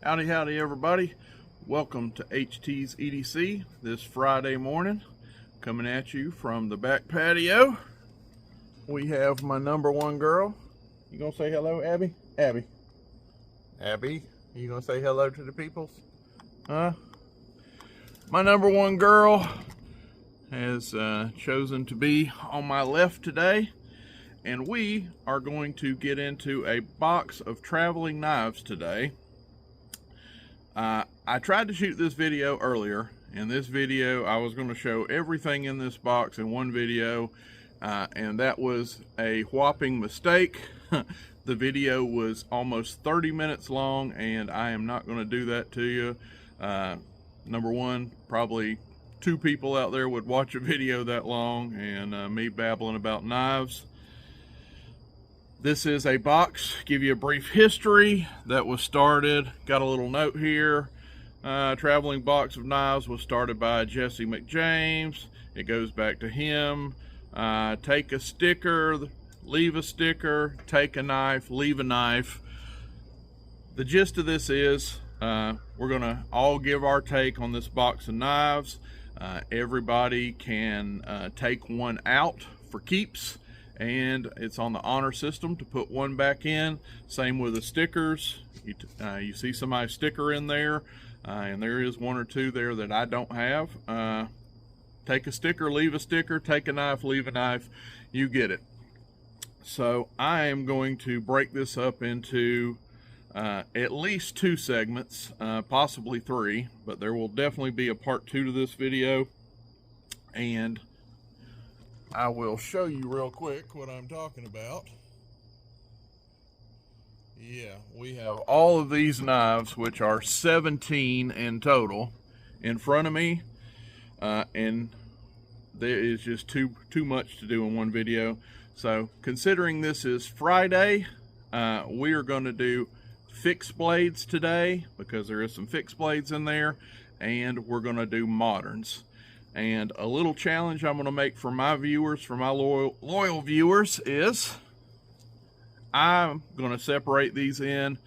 Howdy, howdy, everybody. Welcome to HT's EDC this Friday morning. Coming at you from the back patio. We have my number one girl. You gonna say hello, Abby? Abby. Abby, you gonna say hello to the peoples? Huh? My number one girl has chosen to be on my left today. And we are going to get into a box of traveling knives today. I tried to shoot this video earlier. In this video, I was going to show everything in this box in one video, and that was a whopping mistake. The video was almost 30 minutes long, and I am not going to do that to you. Number one, probably two people out there would watch a video that long, and me babbling about knives. This is a box, give you a brief history that was started. Got a little note here. Traveling box of knives was started by Jesse McJames. It goes back to him. Take a sticker, leave a sticker, take a knife, leave a knife. The gist of this is we're gonna all give our take on this box of knives. Everybody can take one out for keeps, and it's on the honor system to put one back in. Same with the stickers. You see somebody's sticker in there, and there is one or two there that I don't have. Take a sticker, leave a sticker, take a knife, leave a knife, you get it. So I am going to break this up into at least two segments, possibly three, but there will definitely be a part two to this video, and I will show you real quick what I'm talking about. Yeah, we have all of these knives, which are 17 in total, in front of me, and there is just too much to do in one video. So considering this is Friday, we are going to do fixed blades today because there is some fixed blades in there, and we're going to do moderns. And a little challenge I'm going to make for my viewers, for my loyal viewers, is I'm going to separate these in.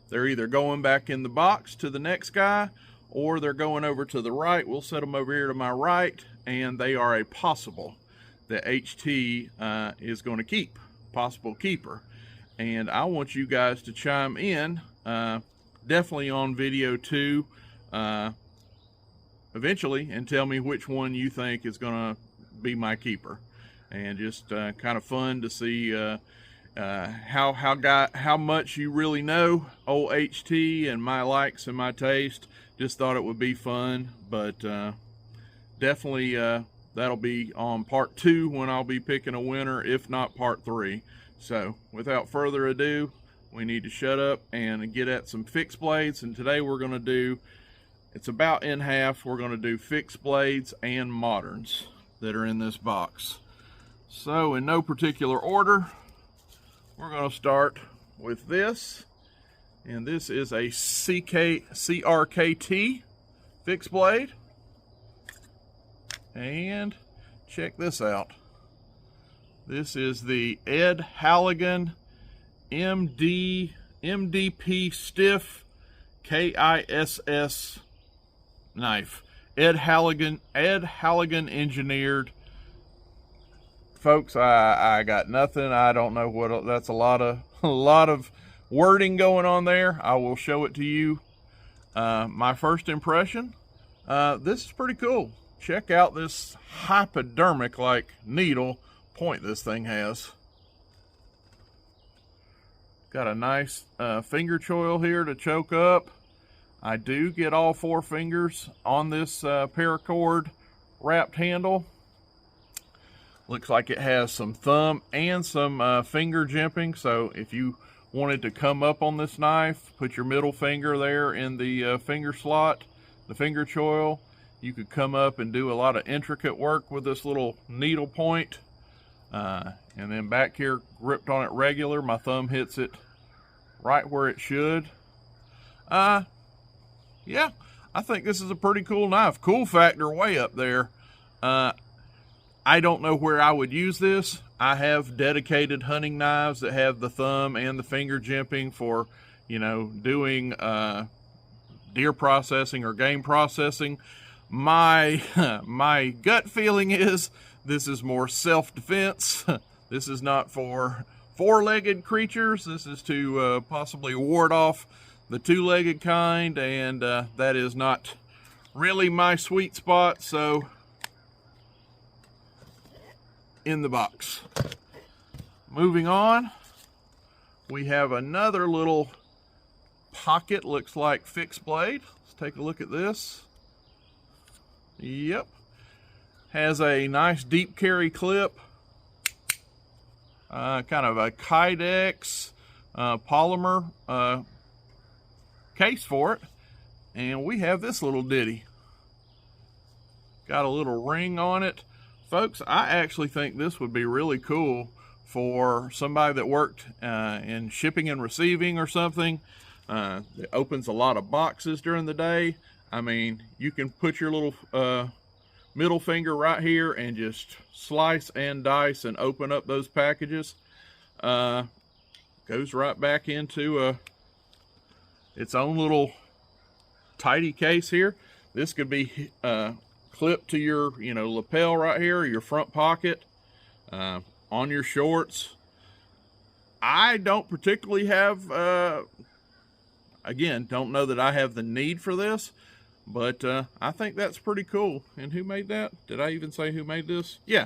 They're either going back in the box to the next guy, or they're going over to the right. We'll set them over here to my right, and they are a possible that HT is going to keep, possible keeper. And I want you guys to chime in, definitely on video 2, eventually, and tell me which one you think is going to be my keeper. And just kind of fun to see how much you really know old HT and my likes and my taste. Just thought it would be fun, but definitely that'll be on part 2 when I'll be picking a winner, if not part 3. So without further ado, we need to shut up and get at some fixed blades. And today we're going to do, it's about in half, we're going to do fixed blades and moderns that are in this box. So in no particular order, we're going to start with this. And this is a CRKT fixed blade. And check this out. This is the Ed Halligan MDP Stiff KISS knife. Ed Halligan engineered. Folks, I got nothing. I don't know what, that's a lot of wording going on there. I will show it to you. My first impression, this is pretty cool. Check out this hypodermic like needle point this thing has. Got a nice finger choil here to choke up. I do get all 4 fingers on this paracord wrapped handle. Looks like it has some thumb and some finger jimping, so if you wanted to come up on this knife, put your middle finger there in the finger slot, the finger choil, you could come up and do a lot of intricate work with this little needle point. And then back here, gripped on it regular, my thumb hits it right where it should. Yeah, I think this is a pretty cool knife. Cool factor way up there. I don't know where I would use this. I have dedicated hunting knives that have the thumb and the finger jimping for, you know, doing deer processing or game processing. My my gut feeling is this is more self-defense. This is not for four-legged creatures. This is to possibly ward off the two-legged kind, and that is not really my sweet spot. So in the box. Moving on, we have another little pocket, looks like fixed blade. Let's take a look at this. Yep, has a nice deep carry clip, kind of a Kydex polymer case for it, and we have this little ditty. Got a little ring on it. Folks, I actually think this would be really cool for somebody that worked in shipping and receiving or something. It opens a lot of boxes during the day. I mean, you can put your little middle finger right here and just slice and dice and open up those packages. Goes right back into its own little tidy case here. This could be clipped to your lapel right here, or your front pocket, on your shorts. I don't particularly have again, don't know that I have the need for this, but I think that's pretty cool. And who made that? Did I even say who made this? Yeah,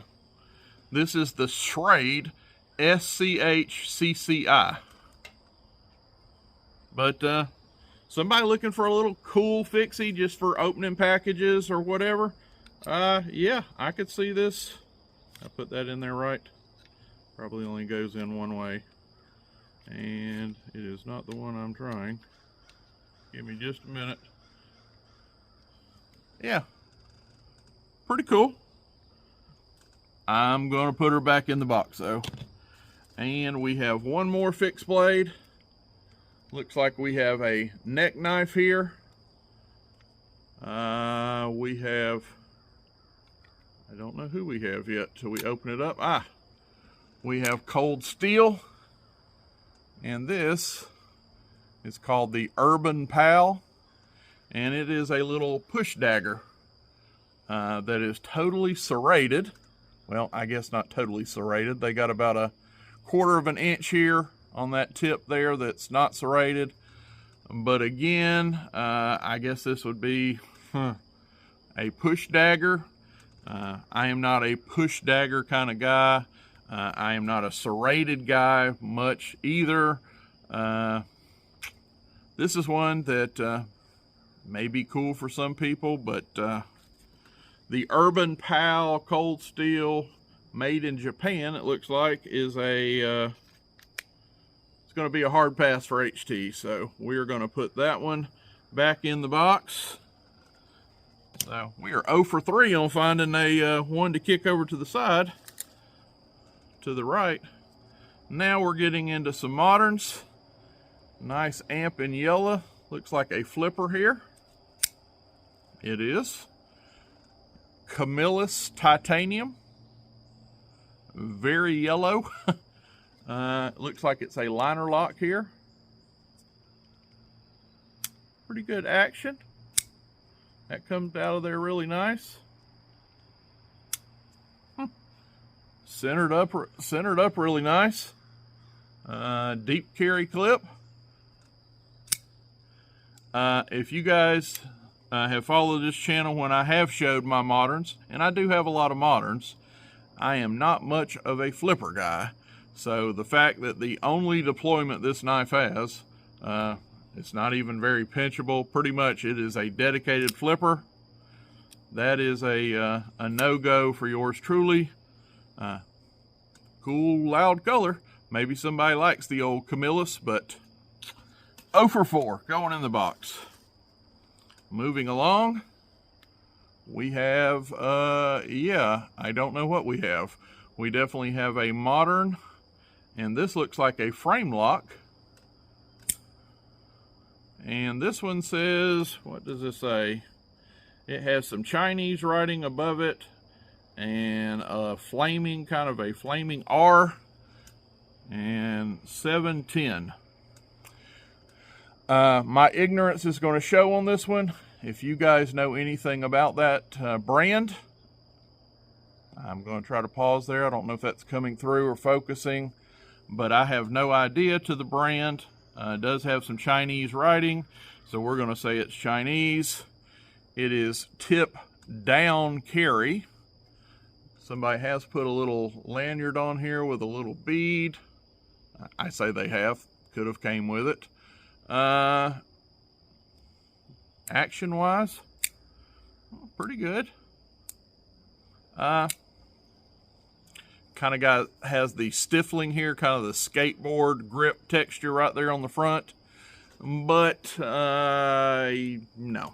this is the Schrade SCHCCI. But somebody looking for a little cool fixie just for opening packages or whatever, yeah, I could see this. I put that in there right. Probably only goes in one way, and it is not the one I'm trying. Give me just a minute. Yeah, pretty cool. I'm gonna put her back in the box though. And we have one more fixed blade. Looks like we have a neck knife here. We have, I don't know who we have yet till we open it up. We have cold steel, and this is called the Urban Pal, and it is a little push dagger that is totally serrated. Well, I guess not totally serrated. They got about a 1/4 of an inch here on that tip there that's not serrated. But again, I guess this would be a push dagger. I am not a push dagger kind of guy. I am not a serrated guy much either. This is one that may be cool for some people, but the Urban Pal cold steel, made in Japan, it looks like, is a it's going to be a hard pass for HT. So we're going to put that one back in the box. So we are 0 for 3 on finding a one to kick over to the side, to the right. Now we're getting into some moderns. Nice amp in yellow. Looks like a flipper here. It is. Camillus titanium. Very yellow. Looks like it's a liner lock here. Pretty good action. That comes out of there really nice. Centered up really nice. Deep carry clip. If you guys have followed this channel when I have showed my moderns, and I do have a lot of moderns, I am not much of a flipper guy. So the fact that the only deployment this knife has, it's not even very pinchable. Pretty much it is a dedicated flipper. That is a no-go for yours truly. Cool, loud color. Maybe somebody likes the old Camillus, but 0 for 4, going in the box. Moving along, we have, yeah, I don't know what we have. We definitely have a modern, and this looks like a frame lock. And this one says, what does it say? It has some Chinese writing above it, and a flaming, kind of a flaming R, and 710. My ignorance is going to show on this one. If you guys know anything about that brand, I'm going to try to pause there. I don't know if that's coming through or focusing, but I have no idea to the brand. It does have some Chinese writing, so we're going to say it's Chinese. It is tip down carry. Somebody has put a little lanyard on here with a little bead. I say they have, could have came with it. Action wise, pretty good. Kind of has the stiffling here, kind of the skateboard grip texture right there on the front. But, no.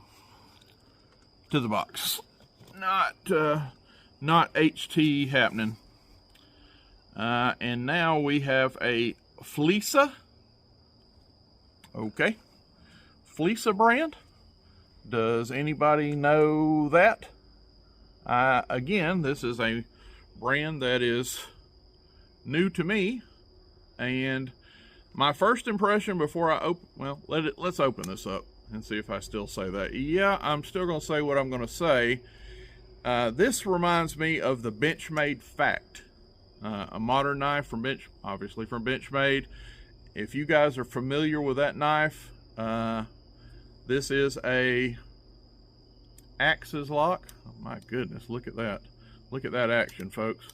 To the box. Not HT happening. And now we have a Fleeca. Okay. Fleeca brand. Does anybody know that? Again, this is a brand that is new to me, and my first impression before I open, well, let's open this up and see if I still say that. Yeah, I'm still going to say what I'm going to say. This reminds me of the Benchmade Fact, a modern knife from obviously from Benchmade. If you guys are familiar with that knife, this is a axis lock. Oh my goodness, look at that. Look at that action, folks.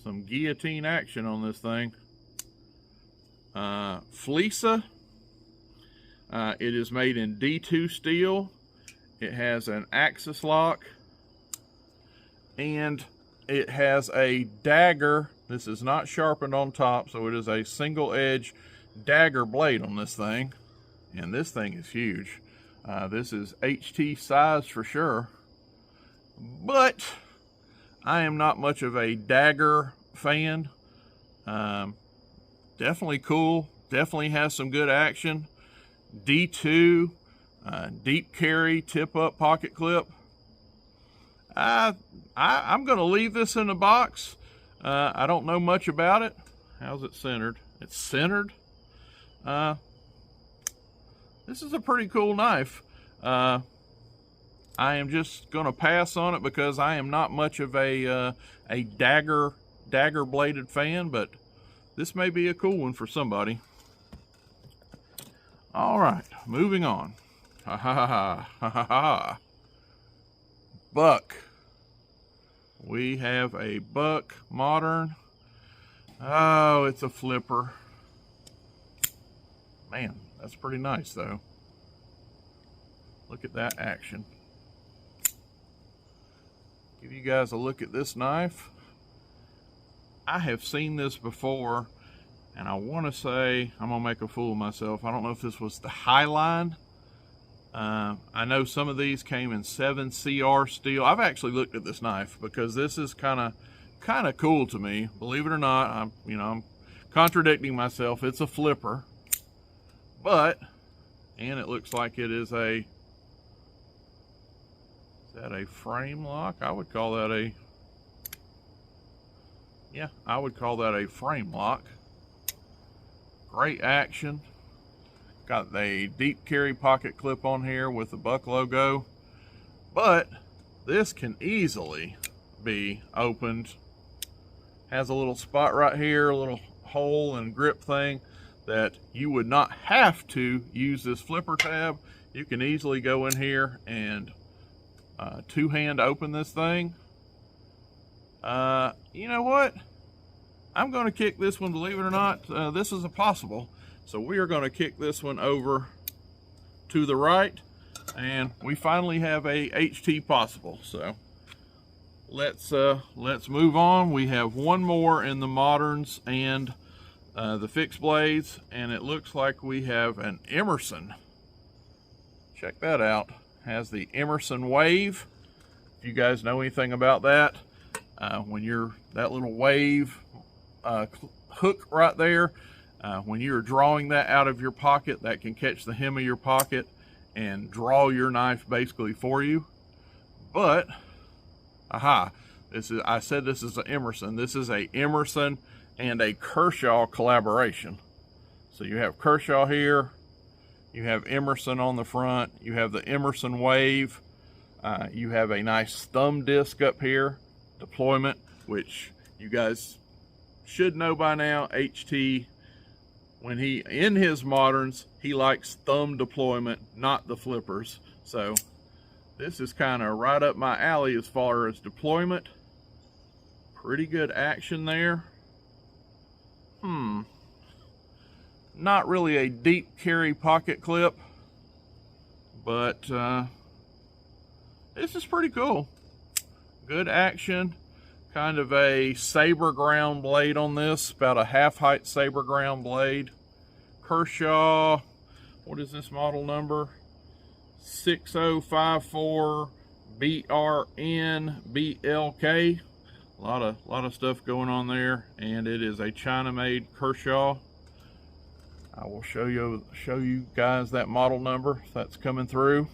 Some guillotine action on this thing. Fleeca. It is made in D2 steel. It has an axis lock. And it has a dagger. This is not sharpened on top, so it is a single edge dagger blade on this thing. And this thing is huge. This is HT size for sure. But I am not much of a dagger fan. Definitely cool. Definitely has some good action. D2, deep carry, tip up pocket clip. I'm going to leave this in the box. I don't know much about it. How's it centered? It's centered. This is a pretty cool knife. I am just going to pass on it because I am not much of a dagger bladed fan, but this may be a cool one for somebody. All right, moving on. Ha ha ha ha ha ha. Buck. We have a Buck Modern. Oh, it's a flipper. Man, that's pretty nice though. Look at that action. Give you guys a look at this knife. I have seen this before, and I want to say, I'm going to make a fool of myself. I don't know if this was the Highline. I know some of these came in 7CR steel. I've actually looked at this knife because this is kind of cool to me. Believe it or not, I'm contradicting myself. It's a flipper, and it looks like it is a. Is that a frame lock? I would call that I would call that a frame lock. Great action. Got the deep carry pocket clip on here with the Buck logo. But this can easily be opened. Has a little spot right here, a little hole and grip thing that you would not have to use this flipper tab. You can easily go in here and two-hand open this thing. You know what? I'm going to kick this one, believe it or not. This is a possible. So we are going to kick this one over to the right, and we finally have a HT possible. So let's move on. We have one more in the Moderns and the fixed blades, and it looks like we have an Emerson. Check that out. Has the Emerson Wave. If you guys know anything about that, when you're that little wave hook right there, when you're drawing that out of your pocket, that can catch the hem of your pocket and draw your knife basically for you. But I said this is an Emerson. This is a Emerson and a Kershaw collaboration. So you have Kershaw here, you have Emerson on the front, you have the Emerson Wave, you have a nice thumb disc up here, deployment, which you guys should know by now. HT, when he in his moderns, he likes thumb deployment, not the flippers. So this is kind of right up my alley as far as deployment. Pretty good action there. Not really a deep carry pocket clip, but this is pretty cool. Good action. Kind of a saber ground blade on this, about a half height saber ground blade. Kershaw, what is this model number? 6054 BRN BLK. A lot of stuff going on there, and it is a China-made Kershaw. I will show you guys that model number if that's coming through.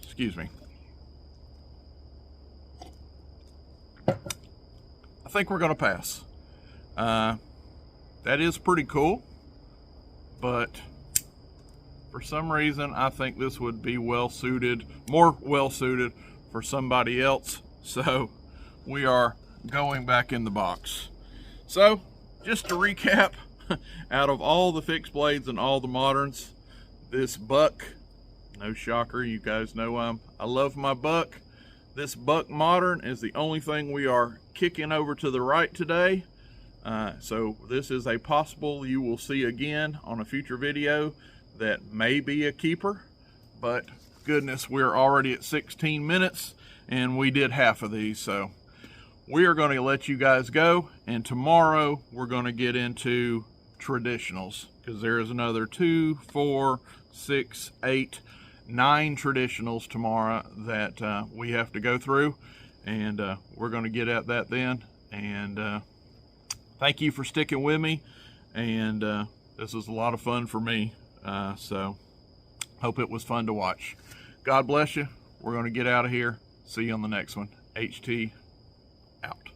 Excuse me. I think we're gonna pass. That is pretty cool, but for some reason I think this would be more well suited for somebody else. So we are going back in the box. So just to recap, out of all the fixed blades and all the moderns, this Buck, no shocker, you guys know I love my Buck. This Buck modern is the only thing we are kicking over to the right today. So this is a possible you will see again on a future video that may be a keeper, but goodness, we're already at 16 minutes and we did half of these. So we are going to let you guys go, and tomorrow we're going to get into traditionals, because there is another 2, 4, 6, 8, 9 traditionals tomorrow that we have to go through, and we're going to get at that then. And thank you for sticking with me, and this was a lot of fun for me, so hope it was fun to watch. God bless you. We're going to get out of here. See you on the next one. HT out.